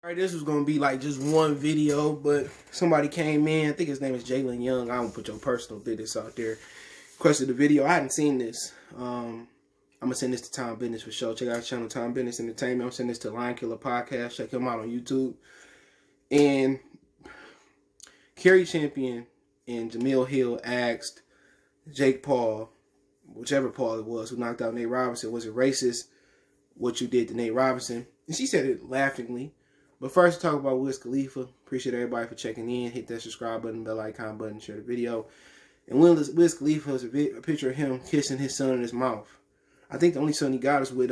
Alright, this was gonna be like just one video, but somebody came in. I think his name is Jalen Young. I don't put your personal business out there. Requested the video. I hadn't seen this. I'm gonna send this to Tom Business for sure. Check out his channel, Tom Business Entertainment. I'm sending this to Lion Killer Podcast. Check him out on YouTube. And Cari champion and Jemele Hill asked Jake Paul, whichever Paul it was, who knocked out Nate Robinson, was it racist what you did to Nate Robinson? And she said it laughingly. But first, talk about Wiz Khalifa. Appreciate everybody for checking in. Hit that subscribe button, bell icon button, share the video. And Wiz Khalifa has a picture of him kissing his son in his mouth. I think the only son he got is with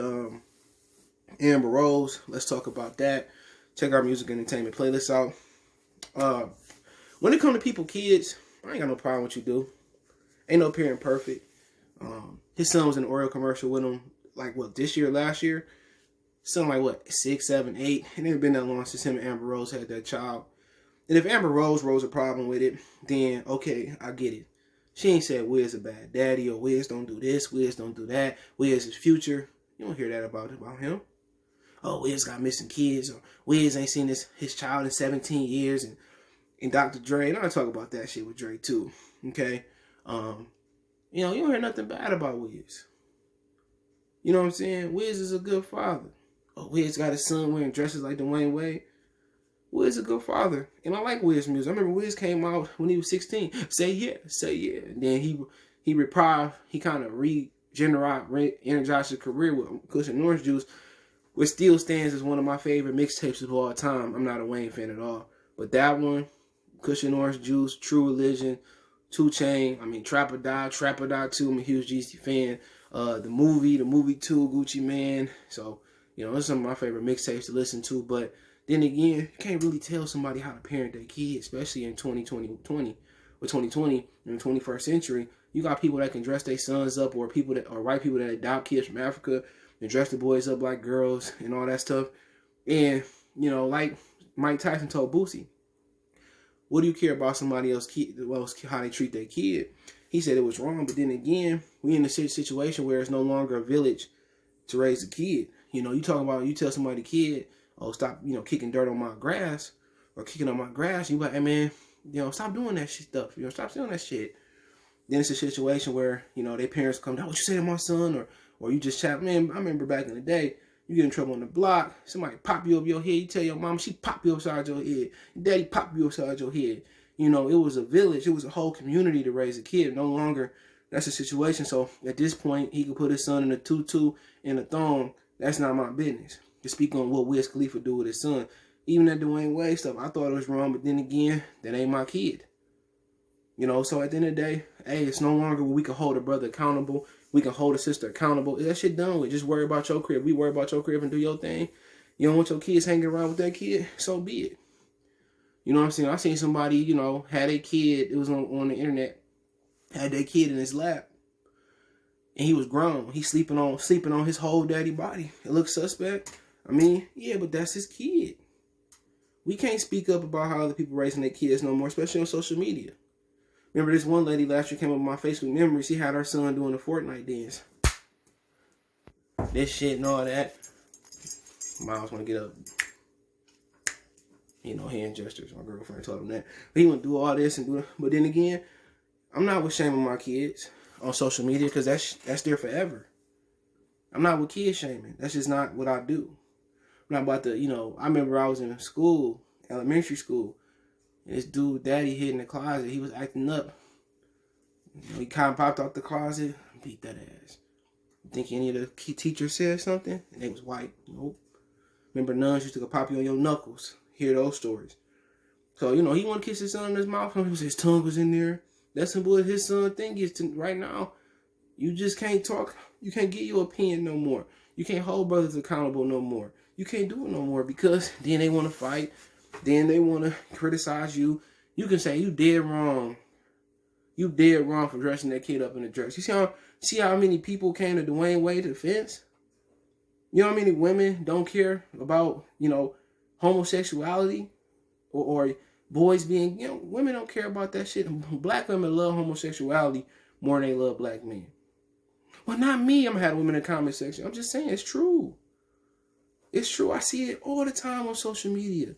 Amber Rose. Let's talk about that. Check our music and entertainment playlist out. When it comes to people, kids, I ain't got no problem with what you do. Ain't no parent perfect. His son was in an Oreo commercial with him, like, what, this year, last year? Something like, what, 6, 7, 8. It ain't been that long since him and Amber Rose had that child. And if Amber Rose a problem with it, then, okay, I get it. She ain't said Wiz a bad daddy, or Wiz don't do this, Wiz don't do that, Wiz is future. You don't hear that about him. Oh, Wiz got missing kids, or Wiz ain't seen his child in 17 years, and Dr. Dre, and I talk about that shit with Dre too, okay? You don't hear nothing bad about Wiz. You know what I'm saying? Wiz is a good father. Oh, Wiz got his son wearing dresses like Dwayne Wade. Wiz a good father. And I like Wiz music. I remember Wiz came out when he was 16. Say yeah, say yeah. And then he reprived, he kind of re-energized his career with Cushion Orange Juice, which still stands as one of my favorite mixtapes of all time. I'm not a Wayne fan at all. But that one, Cushion Orange Juice, True Religion, 2 Chainz, Trap or Die 2, I'm a huge GC fan. The movie 2, Gucci Mane. So, those are some of my favorite mixtapes to listen to. But then again, you can't really tell somebody how to parent their kid, especially in 2020 in the 21st century. You got people that can dress their sons up, or white people that adopt kids from Africa and dress the boys up like girls and all that stuff. And, like Mike Tyson told Boosie, what do you care about somebody else's kid, how they treat their kid? He said it was wrong, but then again, we in a situation where it's no longer a village to raise a kid. You tell somebody, kid, oh, stop, kicking dirt on my grass, or kicking on my grass. You like, hey man, stop doing that shit stuff. Stop doing that shit. Then it's a situation where, their parents come down, what you say to my son, or you just chat. Man, I remember back in the day, you get in trouble on the block, somebody pop you over your head, you tell your mom, she pop you upside your head, your daddy pop you upside your head. It was a village, it was a whole community to raise a kid. No longer, that's the situation. So at this point, he could put his son in a tutu and a thong. That's not my business. To speak on what Wiz Khalifa do with his son. Even that Dwayne Wade stuff, I thought it was wrong, but then again, that ain't my kid. So at the end of the day, hey, it's no longer where we can hold a brother accountable. We can hold a sister accountable. That shit done with. Just worry about your crib. We worry about your crib and do your thing. You don't want your kids hanging around with that kid, so be it. You know what I'm saying? I seen somebody, had a kid, it was on the internet, had their kid in his lap. And he was grown. He's sleeping on his whole daddy body. It looks suspect. Yeah, but that's his kid. We can't speak up about how other people raising their kids no more, especially on social media. Remember this one lady last year came up with my Facebook memories. She had her son doing a Fortnite dance. This shit and all that. Miles want to get up. Hand gestures. My girlfriend told him that. But he want to do all this and do it. But then again, I'm not with shaming my kids on social media, because that's there forever. I'm not with kid shaming. That's just not what I do. I'm not about to, I remember I was in school, elementary school, and this dude, daddy, hid in the closet. He was acting up. He kind of popped out the closet and beat that ass. You think any of the key teachers said something? And they was white. Nope. Remember nuns used to go pop you on your knuckles. Hear those stories. So, he want to kiss his son in his mouth. His tongue was in there. That's what his son thing is right now. You just can't talk. You can't get your opinion no more. You can't hold brothers accountable no more. You can't do it no more, because then they want to fight. Then they want to criticize you. You can say you dead wrong. You dead wrong for dressing that kid up in a dress. You see how many people came to Dwayne Wade's defense? You know how many women don't care about, homosexuality or boys being, women don't care about that shit. Black women love homosexuality more than they love black men. Well, not me. I'm going to have women in the comment section. I'm just saying it's true. It's true. I see it all the time on social media.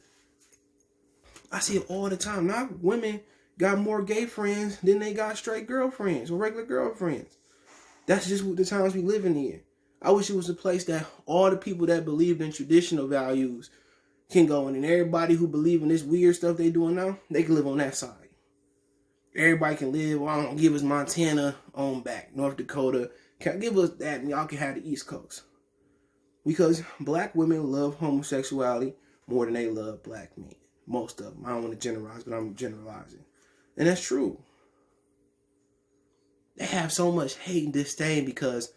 I see it all the time. Now, women got more gay friends than they got straight girlfriends or regular girlfriends. That's just what the times we living in. I wish it was a place that all the people that believed in traditional values can go in, and everybody who believe in this weird stuff they doing now, they can live on that side. Everybody can live, well, I don't give us Montana on back, North Dakota. Can give us that, and y'all can have the East Coast. Because black women love homosexuality more than they love black men. Most of them. I don't want to generalize, but I'm generalizing. And that's true. They have so much hate and disdain because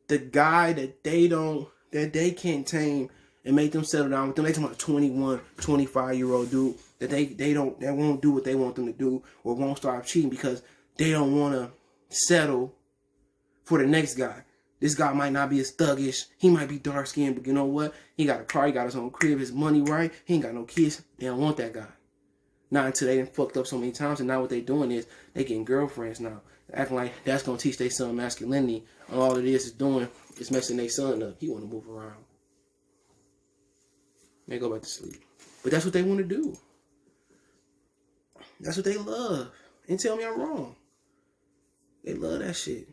the guy that they can't tame and make them settle down with them, they talking about a 21, 25-year-old dude that they won't do what they want them to do or won't start cheating because they don't want to settle for the next guy. This guy might not be as thuggish. He might be dark-skinned, but you know what? He got a car, he got his own crib, his money right. He ain't got no kids. They don't want that guy. Not until they done fucked up so many times, and now what they doing is they getting girlfriends now. Acting like that's going to teach their son masculinity. And all it is doing is messing their son up. He want to move around. They go back to sleep. But that's what they want to do. That's what they love. And tell me I'm wrong. They love that shit.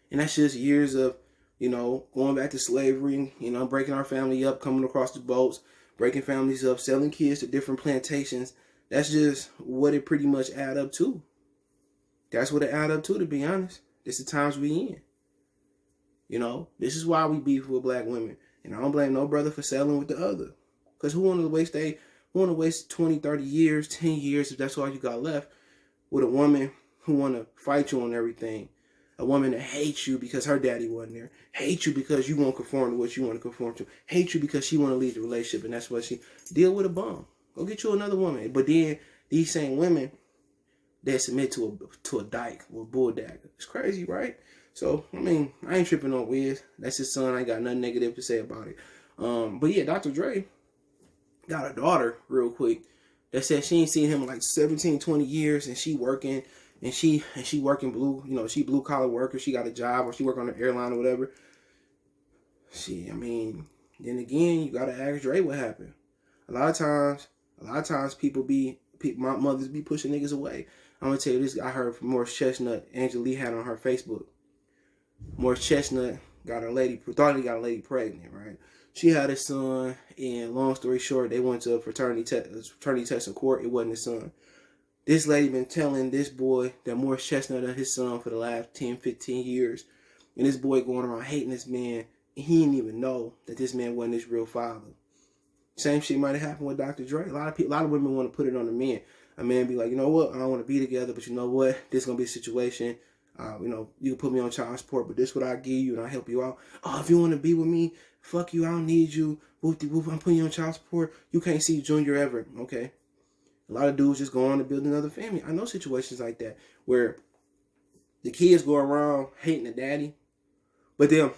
And that's just years of, going back to slavery, breaking our family up, coming across the boats, breaking families up, selling kids to different plantations. That's just what it pretty much add up to. That's what it add up to be honest. This is the times we in. This is why we beef with black women. And I don't blame no brother for selling with the other. Because who want to waste 20, 30 years, 10 years, if that's all you got left, with a woman who want to fight you on everything. A woman that hates you because her daddy wasn't there. Hates you because you won't conform to what you want to conform to. Hates you because she want to leave the relationship, and that's what she deal with a bum. Go get you another woman. But then these same women, they submit to a dyke or a bull dagger. It's crazy, right? So, I ain't tripping on Wiz. That's his son. I ain't got nothing negative to say about it. But yeah, Dr. Dre got a daughter real quick that said she ain't seen him in like 17, 20 years, and she working. And she working she blue collar worker. She got a job or she work on an airline or whatever. Then again, you gotta ask Dre what happened. A lot of times my mothers be pushing niggas away. I'm gonna tell you this. I heard from Morris Chestnut, Angela Lee had on her Facebook. Morris Chestnut thought he got a lady pregnant, right? She had a son, and long story short, they went to a fraternity test in court. It wasn't his son. This lady been telling this boy that Morris Chestnut is his son for the last 10, 15 years. And this boy going around hating this man. And he didn't even know that this man wasn't his real father. Same shit might have happened with Dr. Dre. A lot of women want to put it on the man. A man be like, you know what? I don't want to be together, but you know what? This is going to be a situation. You can put me on child support, but this is what I give you and I help you out. Oh, if you want to be with me, fuck you. I don't need you. Whoop, I'm putting you on child support. You can't see Junior ever. Okay. A lot of dudes just go on to build another family. I know situations like that where the kids go around hating the daddy, but then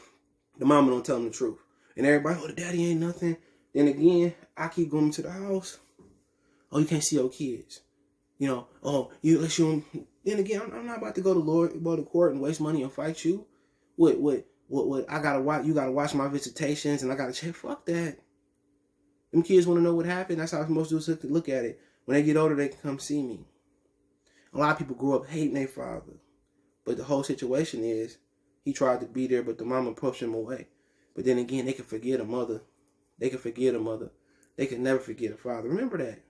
the mama don't tell them the truth. And everybody, the daddy ain't nothing. Then again, I keep going to the house. Oh, you can't see your kids. Then again, I'm not about to go to court and waste money and fight you. What? I gotta watch. You gotta watch my visitations, and I gotta check. Fuck that. Them kids want to know what happened. That's how most dudes look at it. When they get older, they can come see me. A lot of people grow up hating their father. But the whole situation is, he tried to be there, but the mama pushed him away. But then again, they can forget a mother. They can never forget a father. Remember that.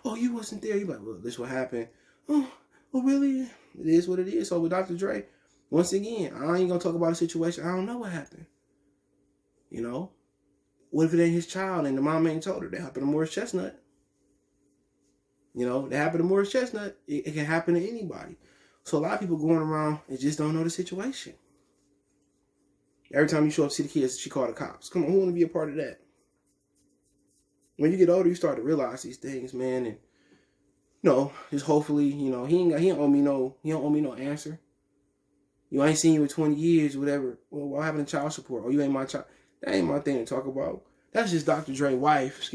Oh, you wasn't there. You're like, well, this what happened. Oh, really? It is what it is. So with Dr. Dre, once again, I ain't going to talk about a situation. I don't know what happened. What if it ain't his child and the mom ain't told her? That happened to Morris Chestnut. That happened to Morris Chestnut. It can happen to anybody. So a lot of people going around and just don't know the situation. Every time you show up to see the kids, she called the cops. Come on, who want to be a part of that? When you get older, you start to realize these things, man. And just hopefully, he don't owe me no answer. I ain't seen you in 20 years, whatever. Well, what happened to child support? Oh, you ain't my child. That ain't my thing to talk about. That's just Dr. Dre's wife,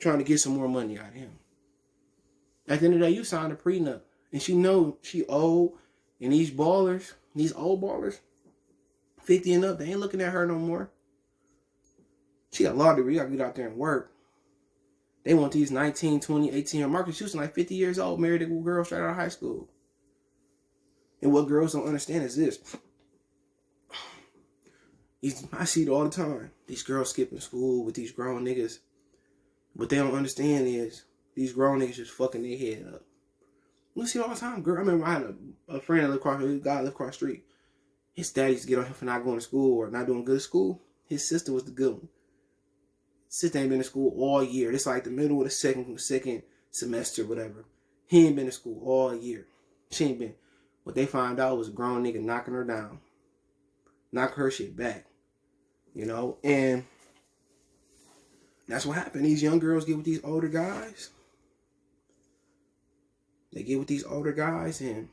trying to get some more money out of him. At the end of the day, you signed a prenup. And she know she old. And these old ballers, 50 and up, they ain't looking at her no more. She got a law degree. You gotta get out there and work. They want these 19, 20, 18-year Marcus Houston, like 50 years old, married a girl straight out of high school. And what girls don't understand is this. I see it all the time. These girls skipping school with these grown niggas. What they don't understand is these grown niggas just fucking their head up. We see it all the time, girl. I remember I had a friend that lived across the street. His dad used to get on him for not going to school or not doing good at school. His sister was the good one. Sister ain't been to school all year. It's like the middle of the second semester, whatever. He ain't been to school all year. She ain't been. What they found out was a grown nigga knocking her down. Knock her shit back. You know? And that's what happened. These young girls get with these older guys. They get with these older guys and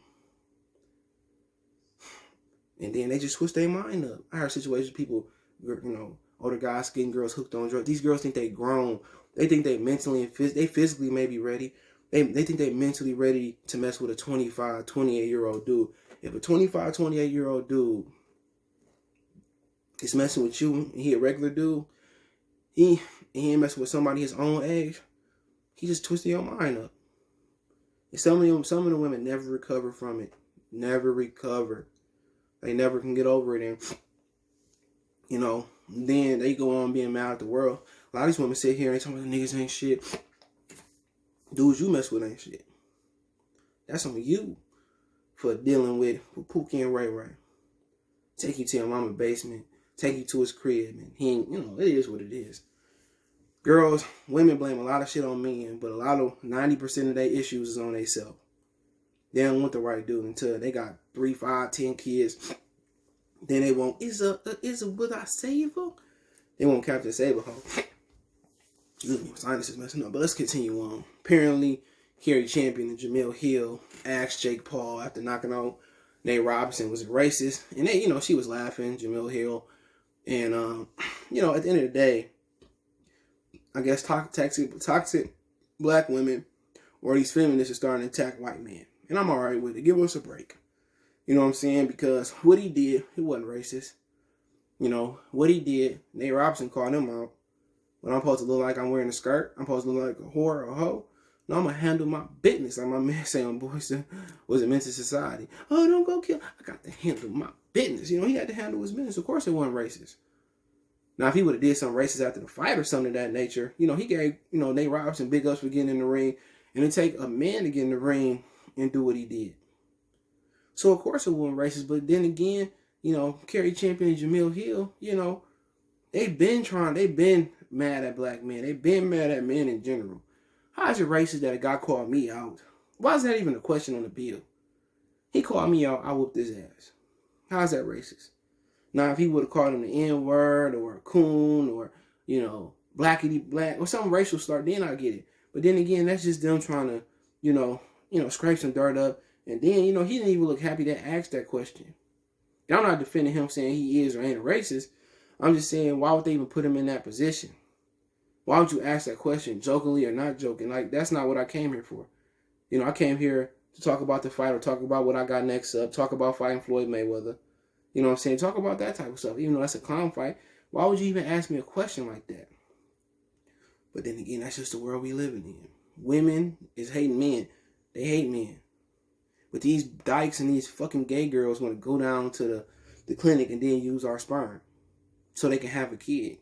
then they just switch their mind up. I heard situations of people, you know, older guys getting girls hooked on drugs. These girls think they grown. They think they mentally and they physically may be ready. They think they mentally ready to mess with a 25, 28-year-old dude. If a 25, 28-year-old dude is messing with you and he a regular dude, he ain't messing with somebody his own age, he just twisted your mind up. And some of the women never recover from it. Never recover. They never can get over it. And, you know, then they go on being mad at the world. A lot of these women sit here and they talk about the niggas ain't shit. Dudes you mess with ain't shit. That's on you for dealing with Pookie and Ray Ray. Take you to your mama's basement. Take you to his crib. And he ain't, you know, it is what it is. Girls, women blame a lot of shit on men, but a lot of 90% of their issues is on themselves. They don't want the right dude until they got 3, 5, 10 kids. Then they won't, would I save her? They won't Captain Save her. Excuse me, my sinus is messing up. But let's continue on. Apparently, Cari Champion and Jemele Hill asked Jake Paul after knocking out Nate Robinson, was it racist? And they, you know, she was laughing, Jemele Hill. And, you know, at the end of the day, I guess toxic black women or these feminists are starting to attack white men. And I'm alright with it. Give us a break. You know what I'm saying? Because what he did, it wasn't racist. You know, what he did, Nate Robinson called him out. When I'm supposed to look like I'm wearing a skirt, I'm supposed to look like a whore or a hoe. No, I'm going to handle my business. Like my man saying on Boys was it Mental Society. Oh, don't go kill. I got to handle my business. You know, he had to handle his business. Of course it wasn't racist. Now, if he would have did something racist after the fight or something of that nature, you know, he gave, you know, Nate Robinson big ups for getting in the ring. And it take a man to get in the ring and do what he did. So, of course, it wasn't racist. But then again, you know, Cari Champion and Jemele Hill, you know, they've been mad at black men. They've been mad at men in general. How is it racist that a guy called me out? Why is that even a question on the bill? He called me out, I whooped his ass. How is that racist? Now, if he would have called him the N-word or a coon or, you know, blackity black or some racial slur, then I get it. But then again, that's just them trying to, you know, scrape some dirt up. And then, you know, he didn't even look happy that asked that question. And I'm not defending him saying he is or ain't a racist. I'm just saying, why would they even put him in that position? Why would you ask that question, jokingly or not joking? Like, that's not what I came here for. You know, I came here to talk about the fight or talk about what I got next up, talk about fighting Floyd Mayweather. You know what I'm saying? Talk about that type of stuff. Even though that's a clown fight, why would you even ask me a question like that? But then again, that's just the world we living in. Women is hating men. They hate men. But these dykes and these fucking gay girls want to go down to the clinic and then use our sperm so they can have a kid.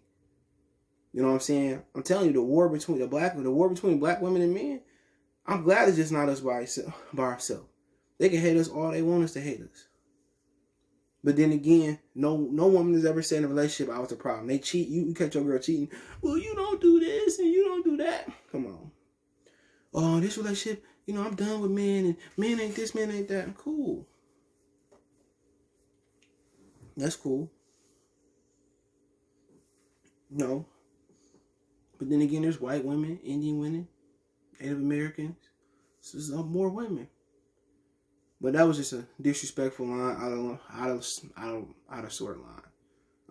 You know what I'm saying? I'm telling you, the war between black women and men, I'm glad it's just not us by ourselves. They can hate us all they want us to hate us. But then again, no woman has ever said in a relationship, I was the problem. They cheat. You catch your girl cheating. Well, you don't do this and you don't do that. Come on. Oh, this relationship, you know, I'm done with men and men ain't this, men ain't that. Cool. That's cool. No. But then again, there's white women, Indian women, Native Americans. So there's more women. But that was just a disrespectful line out of sort line.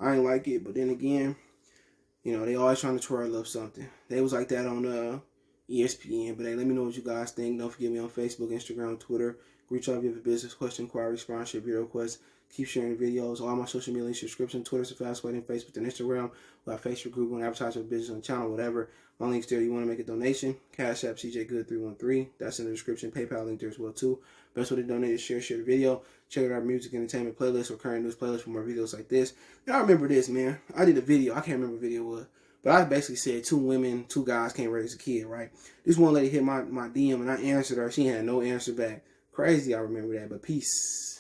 I ain't like it, but then again, you know, they always trying to twirl up something. They was like that on ESPN. But hey, let me know what you guys think. Don't forget me on Facebook, Instagram, Twitter. Reach out if you have a business question, inquiry, sponsorship, video request. Keep sharing videos. All my social media links, subscription, Twitter, Fast Wedding, Facebook, and Instagram. We have Facebook group, want to advertise your business on the channel, whatever. My link's there. You want to make a donation? Cash App CJ Good 313. That's in the description. PayPal link there as well too. Best way to donate is share the video. Check out our music entertainment playlist or current news playlist for more videos like this. And I remember this, man. I did a video. I can't remember what video it was. But I basically said 2 women, 2 guys can't raise a kid, right? This one lady hit my DM and I answered her. She had no answer back. Crazy, I remember that. But peace.